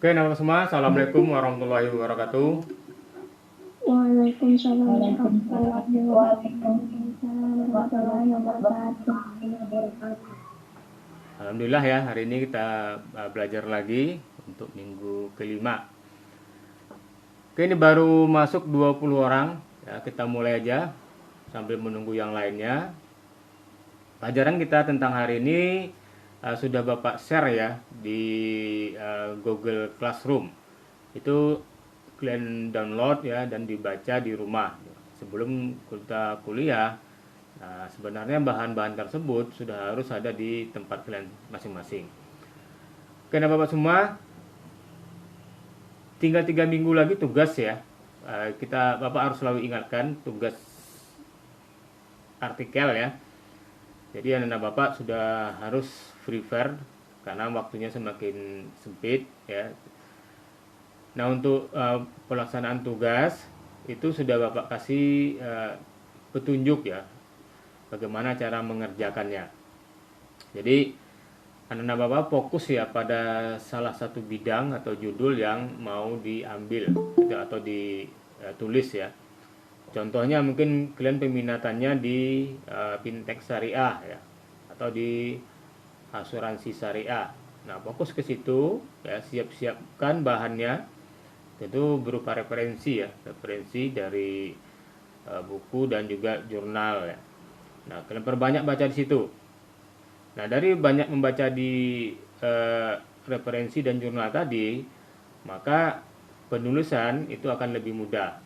Oke, nama semua. Assalamualaikum warahmatullahi wabarakatuh. Waalaikumsalam warahmatullahi wabarakatuh. Alhamdulillah ya, hari ini kita belajar lagi untuk minggu kelima. Oke, ini baru masuk 20 orang. Ya, kita mulai aja sambil menunggu yang lainnya. Pelajaran kita tentang hari ini sudah Bapak share ya di Google Classroom. Itu kalian download ya dan dibaca di rumah. Sebelum kita kuliah, nah, sebenarnya bahan-bahan tersebut sudah harus ada di tempat kalian masing-masing. Oke, nah Bapak semua, tinggal 3 minggu lagi tugas ya. Bapak harus selalu ingatkan tugas artikel ya. Jadi anak-anak Bapak sudah harus prepare karena waktunya semakin sempit ya. Nah, untuk pelaksanaan tugas itu sudah Bapak kasih petunjuk ya bagaimana cara mengerjakannya. Jadi anak-anak Bapak fokus ya pada salah satu bidang atau judul yang mau diambil atau ditulis ya. Contohnya mungkin kalian peminatannya di fintech syariah ya atau di asuransi syariah. Nah, fokus ke situ ya, siap-siapkan bahannya. Itu berupa referensi ya, referensi dari buku dan juga jurnal ya. Nah, kalian perbanyak baca di situ. Nah, dari banyak membaca di referensi dan jurnal tadi, maka penulisan itu akan lebih mudah.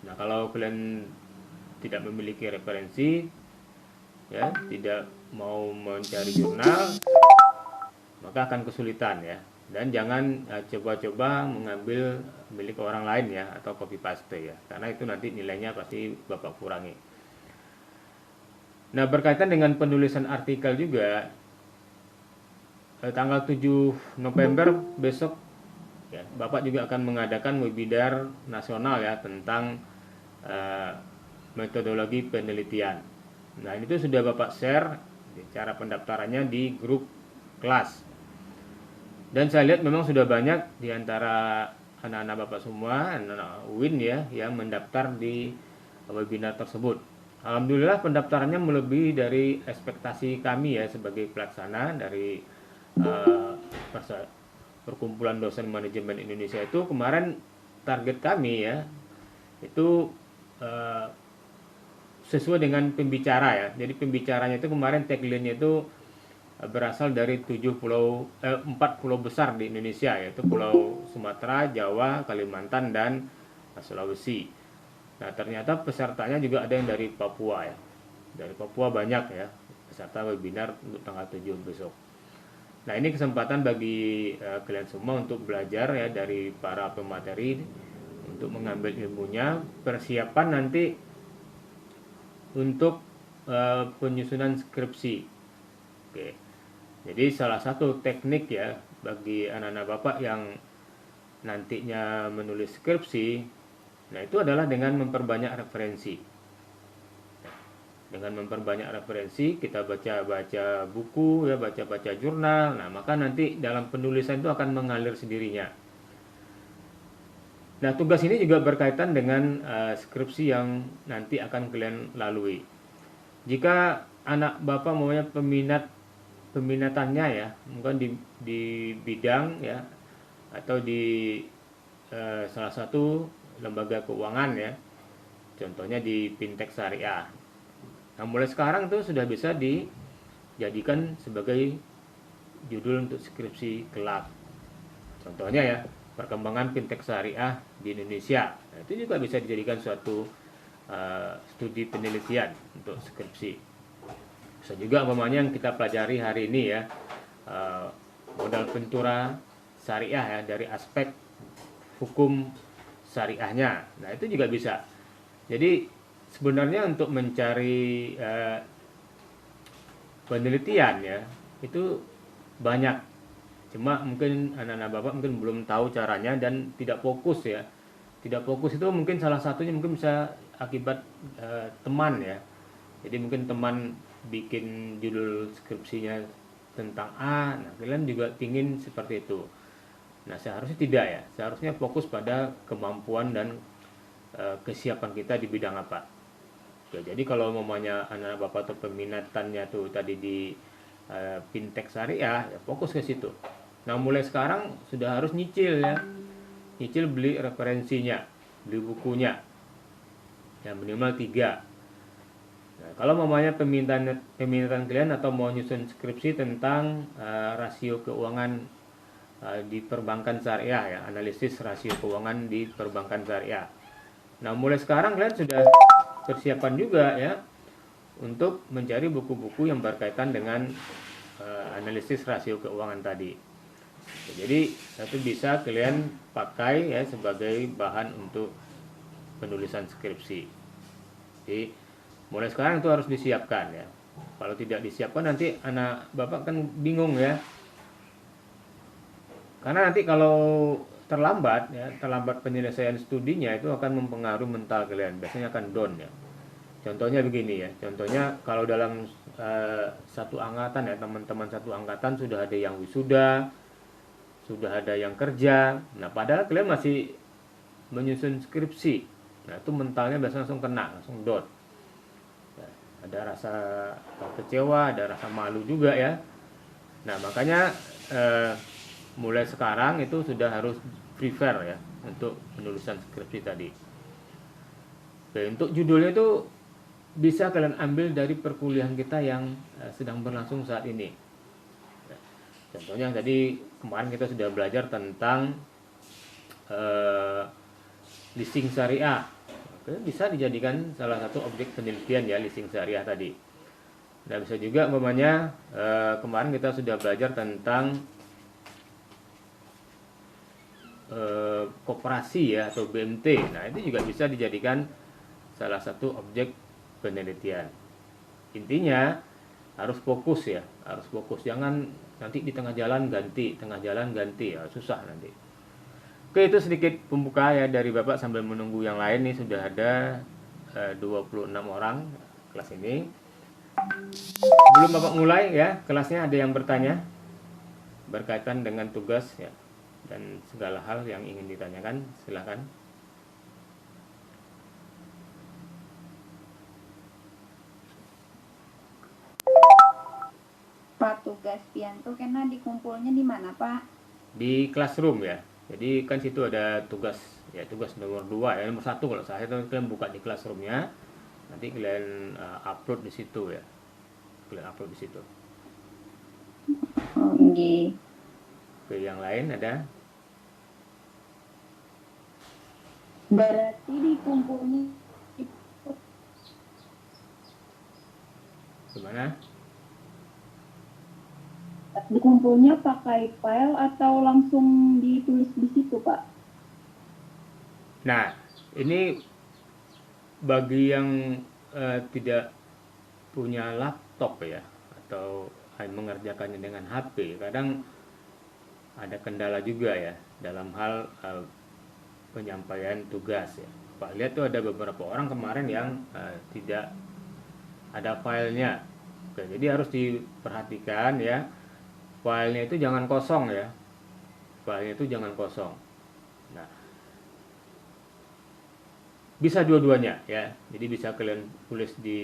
Nah, kalau kalian tidak memiliki referensi, ya, tidak mau mencari jurnal, maka akan kesulitan ya. Dan jangan coba-coba mengambil milik orang lain ya, atau copy paste ya, karena itu nanti nilainya pasti Bapak kurangi. Nah, berkaitan dengan penulisan artikel juga, tanggal 7 November besok ya, Bapak juga akan mengadakan webinar nasional ya tentang metodologi penelitian. Nah, ini tuh sudah Bapak share cara pendaftarannya di grup kelas. Dan saya lihat memang sudah banyak di antara anak-anak Bapak semua, anak-anak UIN ya, yang mendaftar di webinar tersebut. Alhamdulillah pendaftarannya melebihi dari ekspektasi kami ya sebagai pelaksana dari Perkumpulan Dosen Manajemen Indonesia. Itu kemarin target kami ya itu sesuai dengan pembicara ya. Jadi pembicaranya itu kemarin tagline-nya itu berasal dari 4 pulau besar di Indonesia, yaitu Pulau Sumatera, Jawa, Kalimantan, dan Sulawesi. Nah, ternyata pesertanya juga ada yang dari Papua ya. Dari Papua banyak ya peserta webinar untuk tanggal 7 besok. Nah, ini kesempatan bagi kalian semua untuk belajar ya dari para pemateri untuk mengambil ilmunya, persiapan nanti untuk penyusunan skripsi. Oke. Jadi salah satu teknik ya bagi anak-anak Bapak yang nantinya menulis skripsi, nah itu adalah dengan memperbanyak referensi. Dengan memperbanyak referensi, kita baca-baca buku ya, baca-baca jurnal. Nah, maka nanti dalam penulisan itu akan mengalir sendirinya. Nah, tugas ini juga berkaitan dengan skripsi yang nanti akan kalian lalui. Jika anak Bapak maunya peminatannya ya, mungkin di bidang ya atau di salah satu lembaga keuangan ya. Contohnya di fintech syariah. Nah, mulai sekarang itu sudah bisa dijadikan sebagai judul untuk skripsi kelak. Contohnya ya, perkembangan fintech syariah di Indonesia. Nah, itu juga bisa dijadikan suatu studi penelitian untuk skripsi. Bisa juga umpamanya yang kita pelajari hari ini ya, modal ventura syariah ya dari aspek hukum syariahnya. Nah, itu juga bisa. Jadi sebenarnya untuk mencari penelitian ya itu banyak, cuma mungkin anak-anak Bapak mungkin belum tahu caranya dan tidak fokus ya. Tidak fokus itu mungkin salah satunya mungkin bisa akibat teman ya. Jadi mungkin teman bikin judul skripsinya tentang A, nah kalian juga ingin seperti itu. Nah, seharusnya tidak ya. Seharusnya fokus pada kemampuan dan kesiapan kita di bidang apa. Oke, jadi kalau umpamanya anak bapak tuh peminatannya tuh tadi di fintech syariah, ya fokus ke situ. Nah, mulai sekarang sudah harus nyicil ya. Nyicil beli referensinya, beli bukunya. Ya minimal 3. Nah, kalau mamanya peminatan kalian atau mau nyusun skripsi tentang rasio keuangan di perbankan syariah ya, analisis rasio keuangan di perbankan syariah. Nah, mulai sekarang kalian sudah persiapan juga ya untuk mencari buku-buku yang berkaitan dengan analisis rasio keuangan tadi. Jadi, itu bisa kalian pakai ya sebagai bahan untuk penulisan skripsi. Jadi, mulai sekarang itu harus disiapkan ya. Kalau tidak disiapkan nanti anak bapak kan bingung ya. Karena nanti kalau terlambat ya, terlambat penyelesaian studinya itu akan mempengaruhi mental kalian. Biasanya akan down ya. Contohnya begini ya. Contohnya kalau dalam satu angkatan ya, teman-teman satu angkatan sudah ada yang wisuda, sudah ada yang kerja. Nah, padahal kalian masih menyusun skripsi. Nah, itu mentalnya biasanya langsung kena, langsung down. Ada rasa kecewa, ada rasa malu juga ya. Nah, makanya mulai sekarang itu sudah harus prepare ya untuk penulisan skripsi tadi. Oke, untuk judulnya itu bisa kalian ambil dari perkuliahan kita yang sedang berlangsung saat ini. Contohnya tadi kemarin kita sudah belajar tentang leasing syariah. Bisa dijadikan salah satu objek penelitian ya leasing syariah tadi. Nah, bisa juga umpamanya kemarin kita sudah belajar tentang koperasi ya atau BMT. Nah, itu juga bisa dijadikan salah satu objek penelitian. Intinya harus fokus ya, harus fokus. Jangan nanti di tengah jalan ganti, ya susah nanti. Oke, itu sedikit pembuka ya dari Bapak sambil menunggu yang lain nih sudah ada 26 orang kelas ini. Sebelum Bapak mulai ya, kelasnya ada yang bertanya berkaitan dengan tugas ya dan segala hal yang ingin ditanyakan, silakan. Pak, tugas pian tuh kena dikumpulnya di mana, Pak? Di classroom ya. Jadi kan situ ada tugas ya, tugas nomor 2 ya, nomor 1 kalau saya itu kalian buka di classroomnya. Nanti kalian upload di situ ya. Kalian upload di situ. Oh, nggih. Oke, yang lain ada? Berarti dikumpulnya Gimana? dikumpulnya pakai file atau langsung ditulis di situ, Pak? Nah, ini bagi yang tidak punya laptop ya atau mengerjakannya dengan HP, kadang ada kendala juga ya dalam hal penyampaian tugas ya. Pak lihat tuh ada beberapa orang kemarin yang tidak ada filenya. Oke, jadi harus diperhatikan ya. Filenya itu jangan kosong ya. Filenya itu jangan kosong. Nah, bisa dua-duanya ya. Jadi bisa kalian tulis di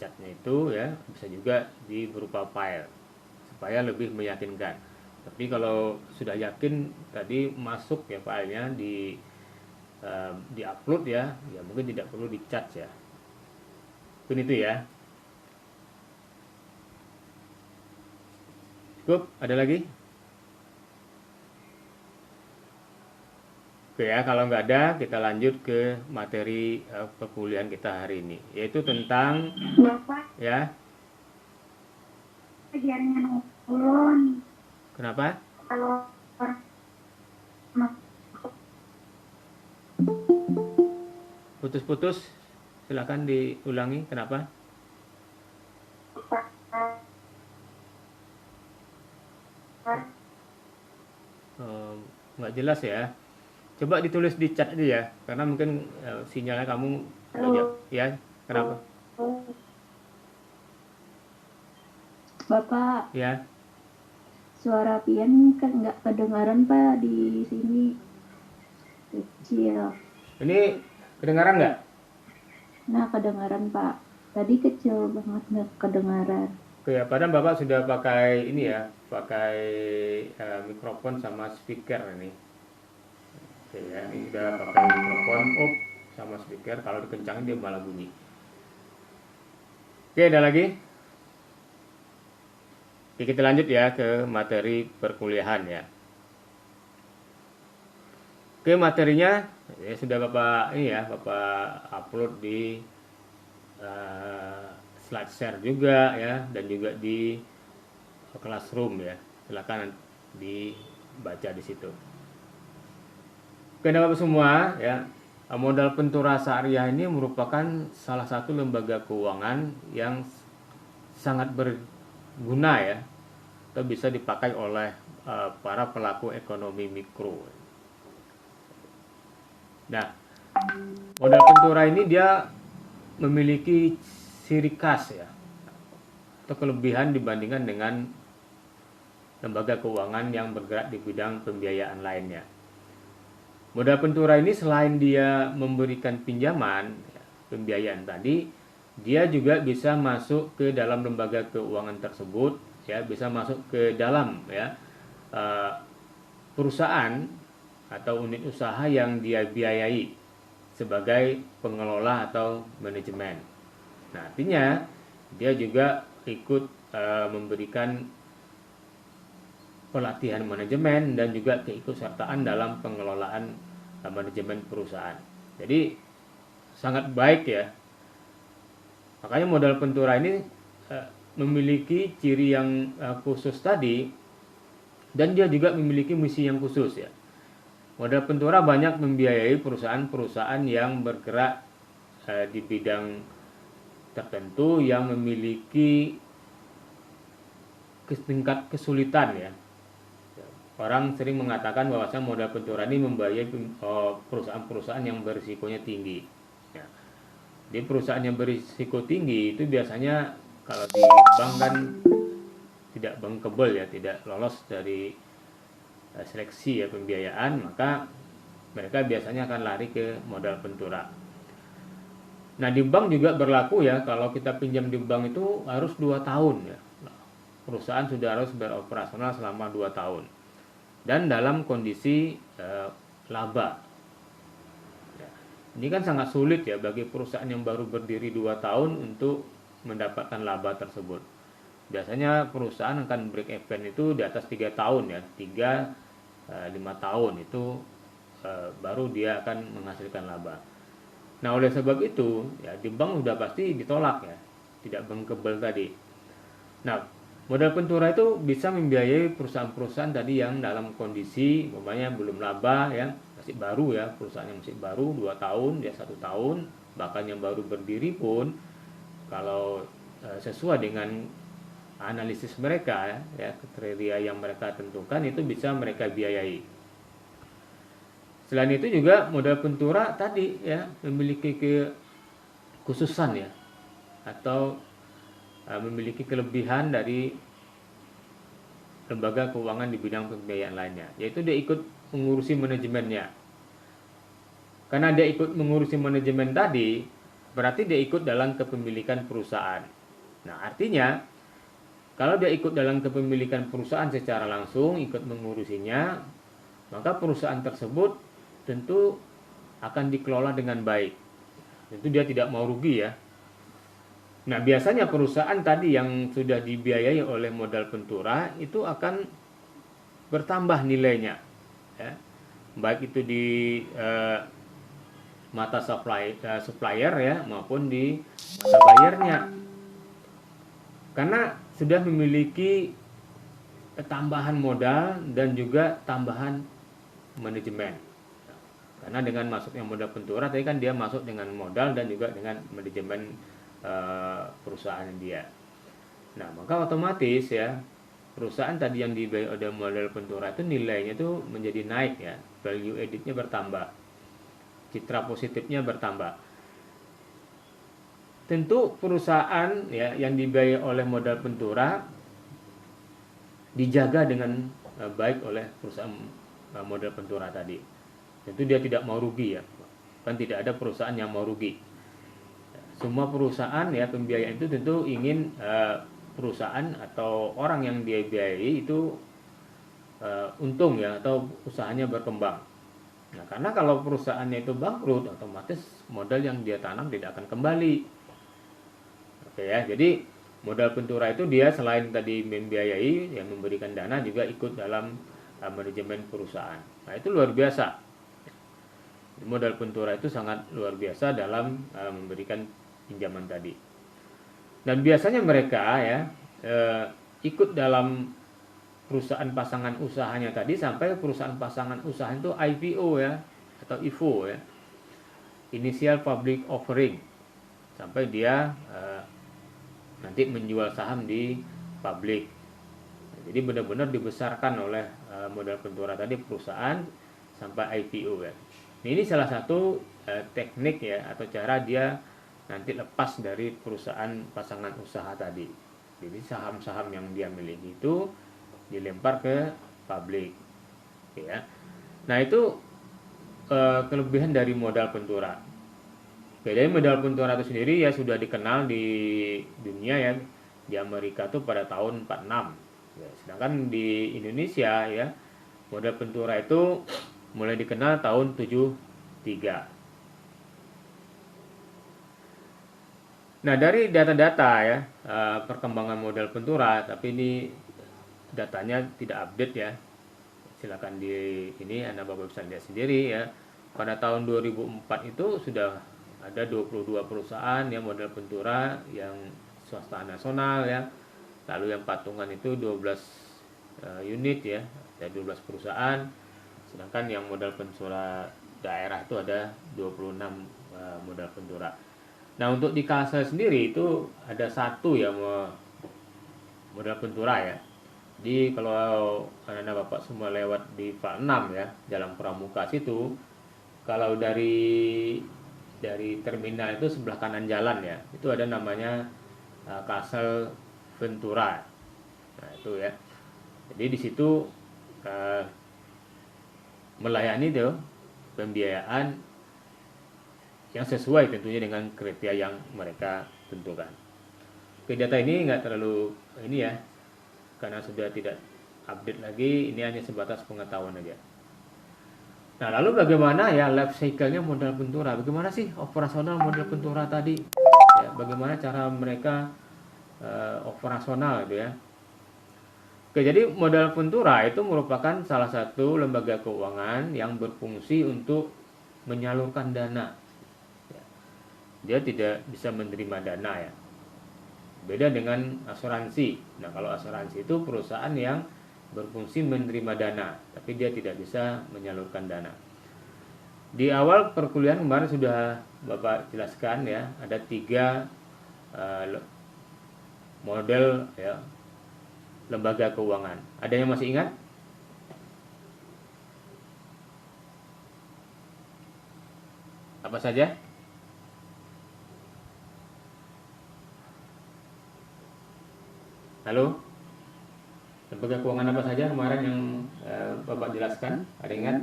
chatnya itu ya, bisa juga di berupa file supaya lebih meyakinkan. Tapi kalau sudah yakin tadi masuk ya filenya di upload ya, ya mungkin tidak perlu di chat ya. Mungkin itu ya. Cukup, ada lagi? Oke ya, kalau nggak ada, kita lanjut ke materi perkuliahan kita hari ini, yaitu tentang Bapak, ya. jaringan ulun. Kenapa? Kalau Putus-putus, silakan diulangi. Kenapa? Nggak jelas ya. Coba ditulis di chat aja ya, karena mungkin sinyalnya kamu ya. Kenapa? Bapak, Ya. Suara pian kan nggak kedengaran Pak di sini, kecil. Ini kedengaran nggak? Nah, kedengaran Pak. Tadi kecil banget nggak kedengaran. Oke, ya, padahal Bapak sudah pakai ini ya, pakai mikrofon sama speaker ini. Oke ya, ini sudah pakai mikrofon, sama speaker. Kalau dikencangin dia malah bunyi. Oke, ada lagi? Oke, kita lanjut ya ke materi perkuliahan ya. Oke, materinya ya sudah Bapak ini ya, Bapak upload di slide share juga ya, dan juga di classroom ya. Silakan dibaca di situ. Oke, Bapak semua ya. Modal Pentura Syariah ini merupakan salah satu lembaga keuangan yang sangat berguna ya, atau bisa dipakai oleh para pelaku ekonomi mikro. Nah, modal Pentura ini dia memiliki ciri khas ya, atau kelebihan dibandingkan dengan lembaga keuangan yang bergerak di bidang pembiayaan lainnya. Modal Pentura ini selain dia memberikan pinjaman, pembiayaan tadi, dia juga bisa masuk ke dalam lembaga keuangan tersebut, ya, bisa masuk ke dalam ya perusahaan atau unit usaha yang dia biayai sebagai pengelola atau manajemen. Nah, artinya dia juga ikut memberikan pelatihan manajemen dan juga keikutsertaan dalam pengelolaan manajemen perusahaan. Jadi sangat baik ya. Makanya modal Pentura ini memiliki ciri yang khusus tadi, dan dia juga memiliki misi yang khusus ya. Modal Pentura banyak membiayai perusahaan-perusahaan yang bergerak di bidang tertentu yang memiliki tingkat kesulitan ya. Orang sering mengatakan bahwasanya modal Pentura ini membiayai perusahaan-perusahaan yang berisikonya tinggi. Ya. Di perusahaan yang berisiko tinggi itu biasanya kalau di bank kan tidak bankable ya, tidak lolos dari seleksi ya pembiayaan, maka mereka biasanya akan lari ke modal Pentura. Nah, di bank juga berlaku ya, kalau kita pinjam di bank itu harus 2 tahun ya. Perusahaan sudah harus beroperasional selama 2 tahun. Dan dalam kondisi laba. Ya, ini kan sangat sulit ya bagi perusahaan yang baru berdiri 2 tahun untuk mendapatkan laba tersebut. Biasanya perusahaan akan break even itu di atas 3 tahun ya, 5 tahun itu baru dia akan menghasilkan laba. Nah, oleh sebab itu ya di bank sudah pasti ditolak ya, tidak bankable tadi. Nah, modal Pentura itu bisa membiayai perusahaan-perusahaan tadi yang dalam kondisi umpamanya belum laba ya, masih baru ya, perusahaan yang masih baru 2 tahun, ya 1 tahun, bahkan yang baru berdiri pun kalau sesuai dengan analisis mereka ya, kriteria yang mereka tentukan itu bisa mereka biayai. Selain itu juga modal Pentura tadi ya memiliki kekhususan ya, atau memiliki kelebihan dari lembaga keuangan di bidang pembiayaan lainnya, yaitu dia ikut mengurusi manajemennya. Karena dia ikut mengurusi manajemen tadi, berarti dia ikut dalam kepemilikan perusahaan. Nah, artinya kalau dia ikut dalam kepemilikan perusahaan secara langsung, ikut mengurusinya, maka perusahaan tersebut tentu akan dikelola dengan baik. Tentu dia tidak mau rugi ya. Nah, biasanya perusahaan tadi yang sudah dibiayai oleh modal Pentura itu akan bertambah nilainya ya. Baik itu di mata supplier ya, maupun di mata bayarnya. Karena sudah memiliki tambahan modal dan juga tambahan manajemen. Karena dengan masuknya modal Pentura tadi kan dia masuk dengan modal dan juga dengan manajemen perusahaan dia. Nah, maka otomatis ya perusahaan tadi yang dibiayai oleh modal Pentura itu nilainya itu menjadi naik ya, value added-nya bertambah, citra positifnya bertambah. Tentu perusahaan ya yang dibiayai oleh modal Pentura dijaga dengan baik oleh perusahaan modal Ventura tadi. Tentu dia tidak mau rugi ya, kan tidak ada perusahaan yang mau rugi. Semua perusahaan ya pembiayaan itu tentu ingin perusahaan atau orang yang dia biayai itu untung ya, atau usahanya berkembang. Nah, karena kalau perusahaannya itu bangkrut, otomatis modal yang dia tanam tidak akan kembali. Oke ya, jadi modal Ventura itu dia selain tadi membiayai, yang memberikan dana, juga ikut dalam manajemen perusahaan. Nah, itu luar biasa. Modal Ventura itu sangat luar biasa dalam memberikan pinjaman tadi. Dan biasanya mereka ya ikut dalam perusahaan pasangan usahanya tadi sampai perusahaan pasangan usaha itu IPO ya, atau IPO ya, Initial Public Offering, sampai dia nanti menjual saham di publik. Jadi benar-benar dibesarkan oleh modal Ventura tadi perusahaan sampai IPO ya. Ini salah satu teknik ya, atau cara dia nanti lepas dari perusahaan pasangan usaha tadi. Jadi saham-saham yang dia miliki itu dilempar ke publik ya. Nah, itu kelebihan dari modal Ventura. Jadi modal Ventura itu sendiri ya sudah dikenal di dunia ya, di Amerika tuh pada tahun 46 ya. Sedangkan di Indonesia ya, modal Ventura itu mulai dikenal tahun 73. Nah, dari data-data ya perkembangan modal Ventura, tapi ini datanya tidak update ya. Silakan di ini Anda Bapak bisa lihat sendiri ya. Pada tahun 2004 itu sudah ada 22 perusahaan yang modal Ventura yang swasta nasional ya. Lalu yang patungan itu 12 unit ya, ada 12 perusahaan. Sedangkan yang modal Ventura daerah itu ada 26 modal Ventura. Nah, untuk di Kalsel sendiri itu ada satu ya modal Ventura ya. Jadi kalau Anda Bapak semua lewat di Pak 6 ya, Jalan Pramuka situ, kalau dari terminal itu sebelah kanan jalan ya, itu ada namanya Kalsel Ventura. Nah, itu ya. Jadi di situ melayani tuh pembiayaan yang sesuai tentunya dengan kriteria yang mereka tentukan. Oke, data ini nggak terlalu ini ya, karena sudah tidak update lagi, ini hanya sebatas pengetahuan aja. Nah, lalu bagaimana ya life cycle-nya modal Ventura? Bagaimana sih operasional modal Ventura tadi? Ya, bagaimana cara mereka operasional gitu ya? Oke, jadi modal Ventura itu merupakan salah satu lembaga keuangan yang berfungsi untuk menyalurkan dana. Dia tidak bisa menerima dana ya. Beda dengan asuransi. Nah, kalau asuransi itu perusahaan yang berfungsi menerima dana, tapi dia tidak bisa menyalurkan dana. Di awal perkuliahan kemarin sudah Bapak jelaskan ya, ada 3 model ya lembaga keuangan. Ada yang masih ingat? Apa saja? Halo? Lembaga keuangan apa saja kemarin yang Bapak jelaskan? Ada ingat?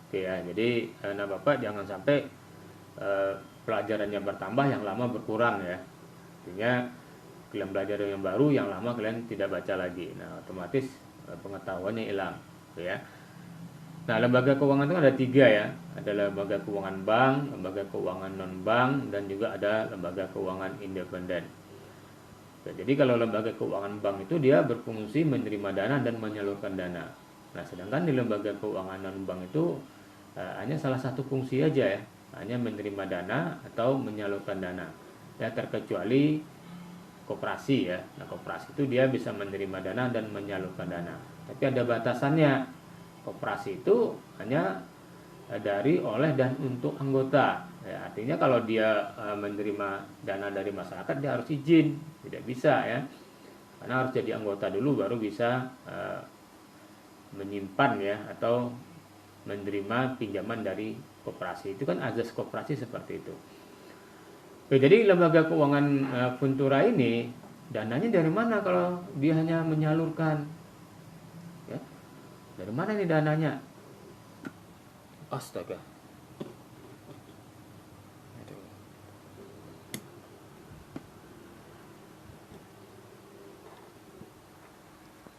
Oke ya, jadi Bapak jangan sampai pelajarannya bertambah, yang lama berkurang ya. Artinya kalian belajar yang baru, yang lama kalian tidak baca lagi. Nah, otomatis pengetahuannya hilang, ya. Nah, lembaga keuangan itu ada 3 ya. Ada lembaga keuangan bank, lembaga keuangan non bank, dan juga ada lembaga keuangan independen. Nah, jadi kalau lembaga keuangan bank itu dia berfungsi menerima dana dan menyalurkan dana. Nah, sedangkan di lembaga keuangan non bank itu hanya salah satu fungsi aja ya, hanya menerima dana atau menyalurkan dana. Ya, terkecuali koperasi ya. Nah, koperasi itu dia bisa menerima dana dan menyalurkan dana. Tapi ada batasannya. Koperasi itu hanya dari, oleh, dan untuk anggota ya, artinya kalau dia menerima dana dari masyarakat dia harus izin, tidak bisa ya, karena harus jadi anggota dulu baru bisa menyimpan ya atau menerima pinjaman dari koperasi. Itu kan azas koperasi seperti itu. Oke, jadi lembaga keuangan Ventura ini dananya dari mana kalau dia hanya menyalurkan? Ya, dari mana nih dananya? Astaga.